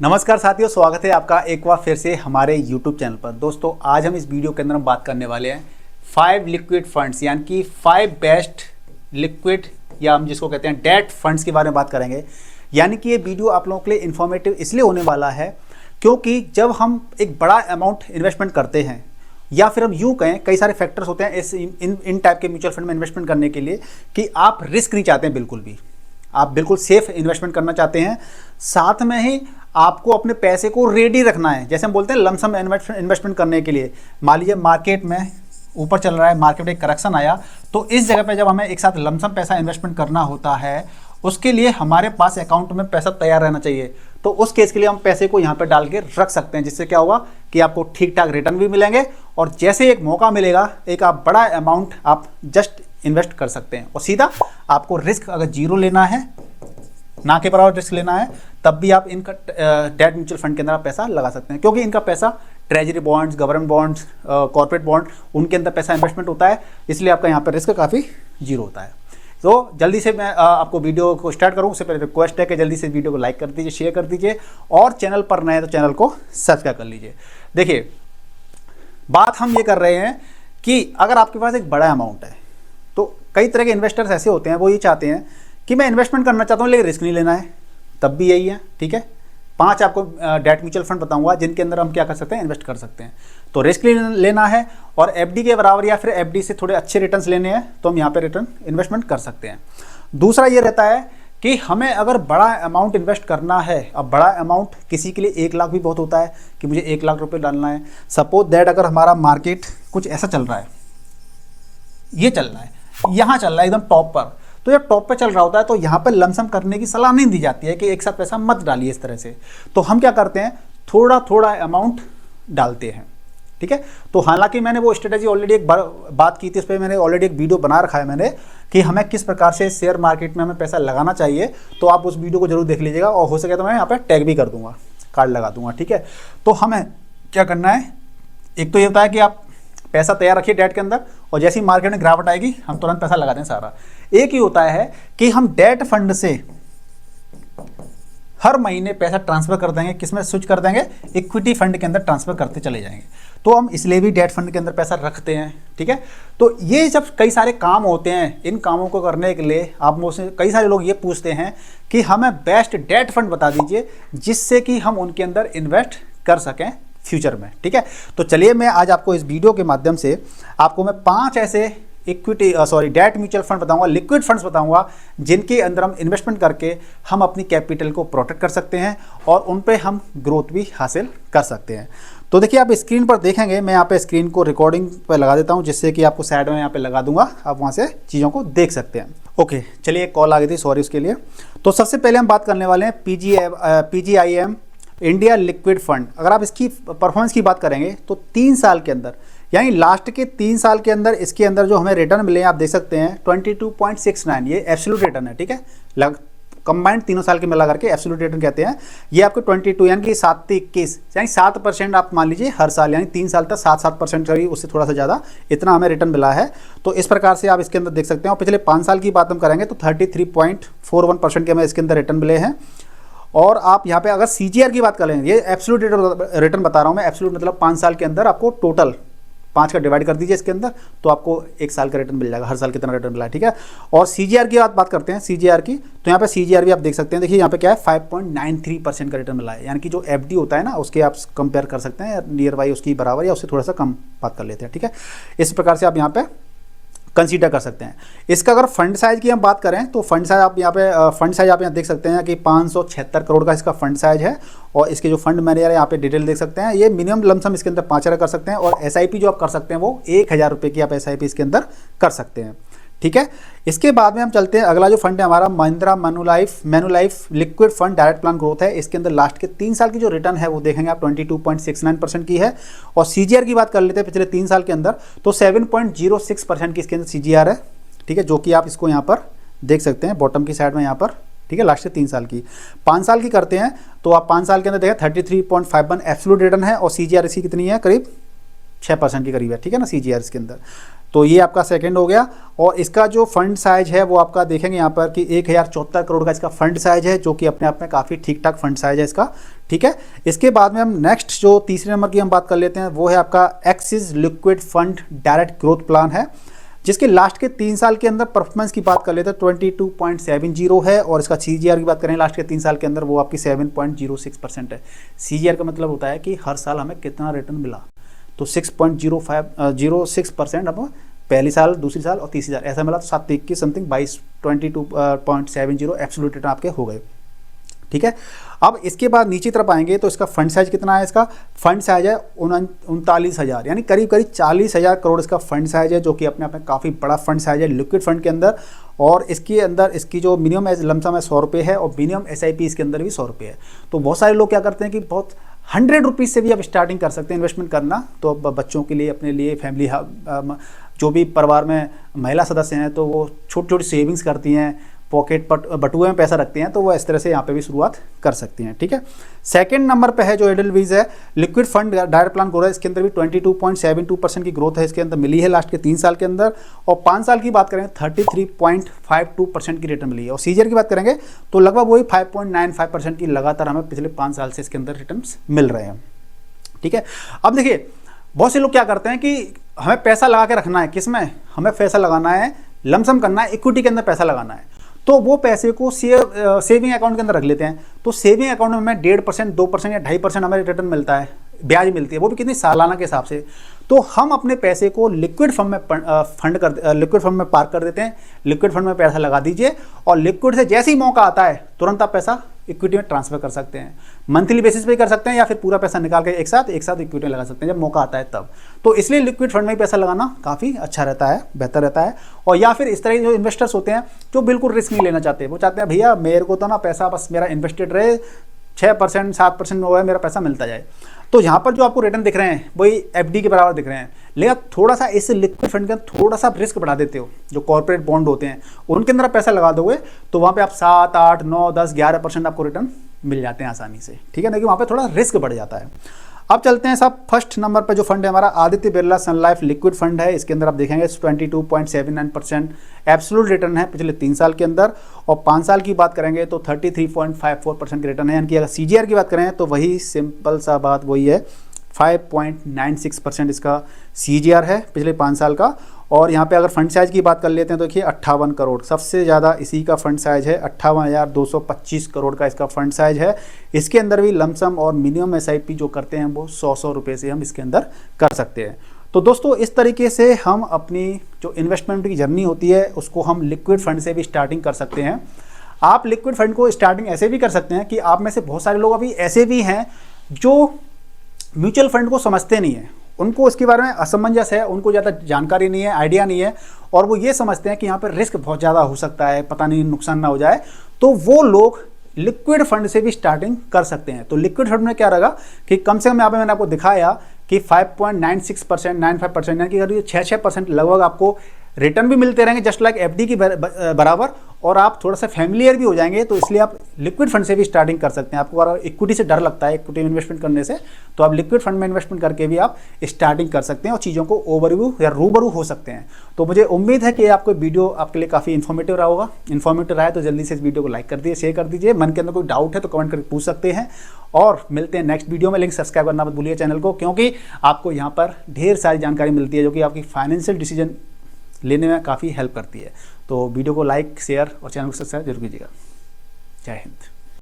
नमस्कार साथियों, स्वागत है आपका एक बार फिर से हमारे YouTube चैनल पर। दोस्तों आज हम इस वीडियो के अंदर हम बात करने वाले हैं 5 लिक्विड फंड्स यानी कि 5 बेस्ट लिक्विड या हम जिसको कहते हैं डेट फंड्स के बारे में बात करेंगे। यानी कि ये वीडियो आप लोगों के लिए इन्फॉर्मेटिव इसलिए होने वाला है क्योंकि जब हम एक बड़ा अमाउंट इन्वेस्टमेंट करते हैं या फिर हम यूँ कहें कई सारे फैक्टर्स होते हैं इस इन टाइप के म्यूचुअल फंड में इन्वेस्टमेंट करने के लिए कि आप रिस्क नहीं चाहते हैं, बिल्कुल भी आप बिल्कुल सेफ इन्वेस्टमेंट करना चाहते हैं। साथ में ही आपको अपने पैसे को रेडी रखना है। जैसे हम बोलते हैं लमसम इन्वेस्टमेंट करने के लिए, मान लीजिए मार्केट में ऊपर चल रहा है, मार्केट में एक करेक्शन आया, तो इस जगह पे जब हमें एक साथ लमसम पैसा इन्वेस्टमेंट करना होता है उसके लिए हमारे पास अकाउंट में पैसा तैयार रहना चाहिए। तो उस केस के लिए हम पैसे को यहाँ पे डाल के रख सकते हैं, जिससे क्या होगा कि आपको ठीक ठाक रिटर्न भी मिलेंगे और जैसे एक मौका मिलेगा एक आप बड़ा अमाउंट आप जस्ट इन्वेस्ट कर सकते हैं। और सीधा आपको रिस्क अगर जीरो लेना है, ना के बराबर रिस्क लेना है, तब भी आप इनका डेट म्यूचुअल फंड के अंदर आप पैसा लगा सकते हैं, क्योंकि इनका पैसा treasury bonds, government bonds, corporate bond, उनके अंदर पैसा इन्वेस्टमेंट होता है, इसलिए आपका यहाँ पर रिस्क काफ़ी जीरो होता है। तो जल्दी से मैं आपको वीडियो को स्टार्ट करूँ उससे पहले रिक्वेस्ट है कि जल्दी से वीडियो को लाइक कर दीजिए, शेयर कर दीजिए और चैनल पर नए तो चैनल को सब्सक्राइब कर लीजिए। देखिए बात हम ये कर रहे हैं कि अगर आपके पास एक बड़ा अमाउंट है तो कई तरह के इन्वेस्टर्स ऐसे होते हैं, वो ये चाहते हैं कि मैं इन्वेस्टमेंट करना चाहता हूँ लेकिन रिस्क नहीं लेना है, तब भी यही है। ठीक है, 5 आपको डेट म्यूचुअल फंड बताऊंगा जिनके अंदर हम क्या कर सकते हैं, इन्वेस्ट कर सकते हैं। तो रिस्क लेना है और एफडी के बराबर या फिर एफडी से थोड़े अच्छे रिटर्न्स लेने हैं तो हम यहाँ पे रिटर्न इन्वेस्टमेंट कर सकते हैं। दूसरा ये रहता है कि हमें अगर बड़ा अमाउंट इन्वेस्ट करना है, अब बड़ा अमाउंट किसी के लिए 1 लाख भी बहुत होता है कि मुझे 1 लाख रुपये डालना है। सपोज दैट अगर हमारा मार्केट कुछ ऐसा चल रहा है, ये चल रहा है, यहाँ चल रहा है एकदम टॉप पर, तो जब टॉप पे चल रहा होता है तो यहाँ पे लमसम करने की सलाह नहीं दी जाती है कि एक साथ पैसा मत डालिए इस तरह से। तो हम क्या करते हैं, थोड़ा थोड़ा अमाउंट डालते हैं। ठीक है, तो हालांकि मैंने वो स्ट्रेटेजी ऑलरेडी एक बात की थी, उस पर मैंने ऑलरेडी एक वीडियो बना रखा है मैंने कि हमें किस प्रकार से शेयर मार्केट में हमें पैसा लगाना चाहिए, तो आप उस वीडियो को जरूर देख लीजिएगा और हो सके तो मैं यहाँ पे टैग भी कर दूंगा, कार्ड लगा दूंगा। ठीक है, तो हमें क्या करना है, एक तो ये होता है कि आप पैसा तैयार रखिए डेट के अंदर और जैसे ही मार्केट में गिरावट आएगी हम तुरंत पैसा लगा दें सारा। एक ही होता है कि हम डेट फंड से हर महीने पैसा ट्रांसफर कर देंगे, किसमें स्विच कर देंगे, इक्विटी फंड के अंदर ट्रांसफर करते चले जाएंगे। तो हम इसलिए भी डेट फंड के अंदर पैसा रखते हैं। ठीक है, तो ये जब कई सारे काम होते हैं, इन कामों को करने के लिए आप मुझसे कई सारे लोग ये पूछते हैं कि हमें बेस्ट डेट फंड बता दीजिए जिससे कि हम उनके अंदर इन्वेस्ट कर सकें फ्यूचर में। ठीक है, तो चलिए मैं आज आपको इस वीडियो के माध्यम से आपको मैं 5 ऐसे डेट म्यूचुअल फंड बताऊंगा, लिक्विड फंड्स बताऊंगा जिनके अंदर हम इन्वेस्टमेंट करके हम अपनी कैपिटल को प्रोटेक्ट कर सकते हैं और उन पे हम ग्रोथ भी हासिल कर सकते हैं। तो देखिए आप स्क्रीन पर देखेंगे, मैं यहाँ पे स्क्रीन को रिकॉर्डिंग पर लगा देता हूँ जिससे कि आपको साइड में यहाँ पे लगा दूंगा, आप वहाँ से चीज़ों को देख सकते हैं। ओके, चलिए एक कॉल आ गई थी, सॉरी उसके लिए। तो सबसे पहले हम बात करने वाले हैं PGIM इंडिया लिक्विड फंड। अगर आप इसकी परफॉर्मेंस की बात करेंगे तो 3 साल के अंदर, यानी लास्ट के 3 साल के अंदर इसके अंदर जो हमें रिटर्न मिले आप देख सकते हैं 22.69, ये एब्सोल्यूट रिटर्न है। ठीक है, कंबाइंड तीनों साल के मिला करके एब्सोल्यूट रिटर्न कहते हैं। ये आपको 22 यानी कि 7 से 21 यानी 7% आप मान लीजिए हर साल, यानी 3 साल तक 7% करीब, उससे थोड़ा सा ज़्यादा इतना हमें रिटर्न मिला है। तो इस प्रकार से आप इसके अंदर देख सकते हैं। और पिछले 5 साल की बात हम करेंगे तो 33.41% के हमें इसके अंदर रिटर्न मिले हैं। और आप यहाँ पे अगर CGR की बात करें, ये एब्सोल्यूट रिटर्न बता रहा हूँ मैं, एब्सोल्यूट मतलब 5 साल के अंदर आपको टोटल 5 का डिवाइड कर दीजिए इसके अंदर तो आपको 1 साल का रिटर्न मिल जाएगा, हर साल कितना रिटर्न मिला है। ठीक है, और CGR की बात करते हैं, CGR की, तो यहाँ पे CGR भी आप देख सकते हैं। देखिए यहाँ पे क्या है, 5.93% का रिटर्न मिला है, यानी कि जो FD होता है ना उसके आप कंपेयर कर सकते हैं, नियर बाई उसकी बराबर या उससे थोड़ा सा कम बात कर लेते हैं। ठीक है, इस प्रकार से आप यहाँ पे कंसीडर कर सकते हैं। इसका अगर फंड साइज की हम बात करें तो फंड साइज आप यहाँ पे देख सकते हैं कि 576 करोड़ का इसका फंड साइज है। और इसके जो फंड मैनेजर है यहाँ पे डिटेल देख सकते हैं। ये मिनिमम लमसम इसके अंदर 5 कर सकते हैं और SIP जो आप कर सकते हैं वो 1000 रुपये की आप SIP इसके अंदर कर सकते हैं। ठीक है, इसके बाद में हम चलते हैं, अगला जो फंड है हमारा Mahindra Manulife liquid fund direct plan growth है। इसके अंदर लास्ट के 3 साल की जो रिटर्न है वो देखेंगे आप 22.69% की है। और CGR की बात कर लेते हैं पिछले 3 साल के अंदर तो 7.06% की इसके अंदर CGR है। ठीक है, जो कि आप इसको यहाँ पर देख सकते हैं बॉटम की साइड में यहाँ पर। ठीक है, लास्ट के 3 साल की। 5 साल की करते हैं तो आप 5 साल के अंदर देखें 33.51 एब्सोल्यूट रिटर्न है और CGR इसकी कितनी है, करीब 6% के करीब है। ठीक है ना, CGR इसके अंदर। तो ये आपका सेकंड हो गया। और इसका जो फंड साइज है वो आपका देखेंगे यहाँ पर कि 1074 करोड़ का इसका फंड साइज है, जो कि अपने आप में काफ़ी ठीक ठाक फंड साइज है इसका, ठीक है। इसके बाद में हम नेक्स्ट जो तीसरे नंबर की हम बात कर लेते हैं वो है आपका axis liquid fund direct growth plan है, जिसके लास्ट के 3 साल के अंदर परफॉर्मेंस की बात कर लेते हैं 22.70 है। और इसका CGR की बात करें लास्ट के 3 साल के अंदर वो आपकी 7.06% है। CGR का मतलब होता है कि हर साल हमें कितना रिटर्न मिला, तो 6.06% अब पहली साल, दूसरी साल और तीसरी साल ऐसा मिला, तो 7 की समथिंग 22.70 एब्सोल्यूट रिटर्न आपके हो गए, ठीक है। अब इसके बाद नीचे तरफ आएंगे तो इसका फंड साइज कितना है, इसका फंड साइज है 39,000, यानी करीब करीब 40,000 करोड़ इसका फंड साइज है, जो कि अपने आप में काफ़ी बड़ा फंड साइज है लिक्विड फंड के अंदर। और इसके अंदर इसकी जो मिनिमम लमसम है 100 रुपये है और मिनिमम SIP इसके अंदर भी 100 रुपये है। तो बहुत सारे लोग क्या करते हैं कि बहुत 100 रुपीज़ से भी आप स्टार्टिंग कर सकते हैं इन्वेस्टमेंट करना। तो अब बच्चों के लिए, अपने लिए, फैमिली, जो भी परिवार में महिला सदस्य हैं तो वो छोटी छोटी सेविंग्स करती हैं, पॉकेट बटुए में पैसा रखते हैं, तो वो इस तरह से यहाँ पे भी शुरुआत कर सकती हैं, ठीक है। सेकंड नंबर पे है जो एडलवीज है liquid fund direct plan growth है, इसके अंदर भी 22.72% की ग्रोथ है इसके अंदर मिली है लास्ट के 3 साल के अंदर। और 5 साल की बात करें 33.52% की रिटर्न मिली है। और CGR की बात करेंगे तो लगभग वही 5.95% की लगातार हमें पिछले 5 साल से इसके अंदर रिटर्न मिल रहे हैं, ठीक है। अब देखिए बहुत से लोग क्या करते हैं कि हमें पैसा लगा के रखना है, किसमें हमें पैसा लगाना है, लमसम करना है, इक्विटी के अंदर पैसा लगाना है, तो वो पैसे को सेविंग अकाउंट के अंदर रख लेते हैं। तो सेविंग अकाउंट में हमें 1.5%, 2% या 2.5% हमें रिटर्न मिलता है, ब्याज मिलती है, वो भी कितनी सालाना के हिसाब से। तो हम अपने पैसे को लिक्विड फंड में लिक्विड फंड में पार्क कर देते हैं। लिक्विड फंड में पैसा लगा दीजिए और लिक्विड से जैसे ही मौका आता है तुरंत आप पैसा इक्विटी में ट्रांसफर कर सकते हैं, मंथली बेसिस पे कर सकते हैं या फिर पूरा पैसा निकाल के एक साथ इक्विटी में लगा सकते हैं जब मौका आता है तब। तो इसलिए लिक्विड फंड में पैसा लगाना काफ़ी अच्छा रहता है, बेहतर रहता है। और या फिर इस तरह के जो इन्वेस्टर्स होते हैं जो बिल्कुल रिस्क नहीं लेना चाहते, वो चाहते हैं भैया मेरे को तो ना पैसा बस मेरा इन्वेस्टेड रहे, 6% 7% हुआ है मेरा पैसा मिलता जाए। तो यहाँ पर जो आपको रिटर्न दिख रहे हैं वही FD के बराबर दिख रहे हैं, लेकिन थोड़ा सा इस लिक्विड फंड के अंदर थोड़ा सा रिस्क बढ़ा देते हो। जो कॉर्पोरेट बॉन्ड होते हैं उनके अंदर आप पैसा लगा दोगे तो वहाँ पे आप 7, 8, 9, 10, 11% आपको रिटर्न मिल जाते हैं आसानी से, ठीक है, लेकिन वहाँ पे थोड़ा रिस्क बढ़ जाता है। अब चलते हैं साहब फर्स्ट नंबर पर जो फंड है हमारा आदित्य बिरला सन लाइफ लिक्विड फंड है। इसके अंदर आप देखेंगे 22.79% एब्सोल्यूट रिटर्न है पिछले 3 साल के अंदर। और 5 साल की बात करेंगे तो 33.54% की रिटर्न है। यानी कि अगर CGR की बात करें तो वही सिंपल सा बात वही है, 5.96% इसका CGR है पिछले 5 साल का। और यहाँ पे अगर फंड साइज की बात कर लेते हैं तो देखिए 58 करोड़, सबसे ज़्यादा इसी का फंड साइज है, 58,225 करोड़ का इसका फंड साइज है। इसके अंदर भी लमसम और मिनिमम SIP जो करते हैं वो 100 रुपये से हम इसके अंदर कर सकते हैं। तो दोस्तों इस तरीके से हम अपनी जो इन्वेस्टमेंट की जर्नी होती है उसको हम लिक्विड फंड से भी स्टार्टिंग कर सकते हैं। आप लिक्विड फंड को स्टार्टिंग ऐसे भी कर सकते हैं कि आप में से बहुत सारे लोग अभी ऐसे भी हैं जो म्यूचुअल फंड को समझते नहीं हैं, उनको इसके बारे में असमंजस है, उनको ज़्यादा जानकारी नहीं है, आइडिया नहीं है, और वो ये समझते हैं कि यहाँ पर रिस्क बहुत ज़्यादा हो सकता है, पता नहीं नुकसान ना हो जाए। तो वो लोग लिक्विड फंड से भी स्टार्टिंग कर सकते हैं। तो लिक्विड फंड में क्या रहेगा कि कम से कम यहाँ पे मैंने आपको दिखाया कि 5.96%, 95% यानी कि अगर 6% लगभग आपको रिटर्न भी मिलते रहेंगे जस्ट लाइक FD की बराबर, और आप थोड़ा सा फैमिलियर भी हो जाएंगे। तो इसलिए आप लिक्विड फंड से भी स्टार्टिंग कर सकते हैं। आपको अगर इक्विटी से डर लगता है, इक्विटी इन्वेस्टमेंट करने से, तो आप लिक्विड फंड में इन्वेस्टमेंट करके भी आप स्टार्टिंग कर सकते हैं और चीज़ों को ओवरव्यू या रूबरू हो सकते हैं। तो मुझे उम्मीद है कि आपको वीडियो आपके लिए काफ़ी इन्फॉर्मेटिव रहा होगा। इन्फॉर्मेटिव रहा है तो जल्दी से इस वीडियो को लाइक कर दीजिए, शेयर कर दीजिए। मन के अंदर कोई डाउट है तो कमेंट करके पूछ सकते हैं। और मिलते हैं नेक्स्ट वीडियो में। लिंक सब्सक्राइब करना मत भूलिए चैनल को, क्योंकि आपको यहाँ पर ढेर सारी जानकारी मिलती है जो कि आपकी फाइनेंशियल डिसीजन लेने में काफ़ी हेल्प करती है। तो वीडियो को लाइक, शेयर और चैनल को सब्सक्राइब जरूर कीजिएगा। जय हिंद।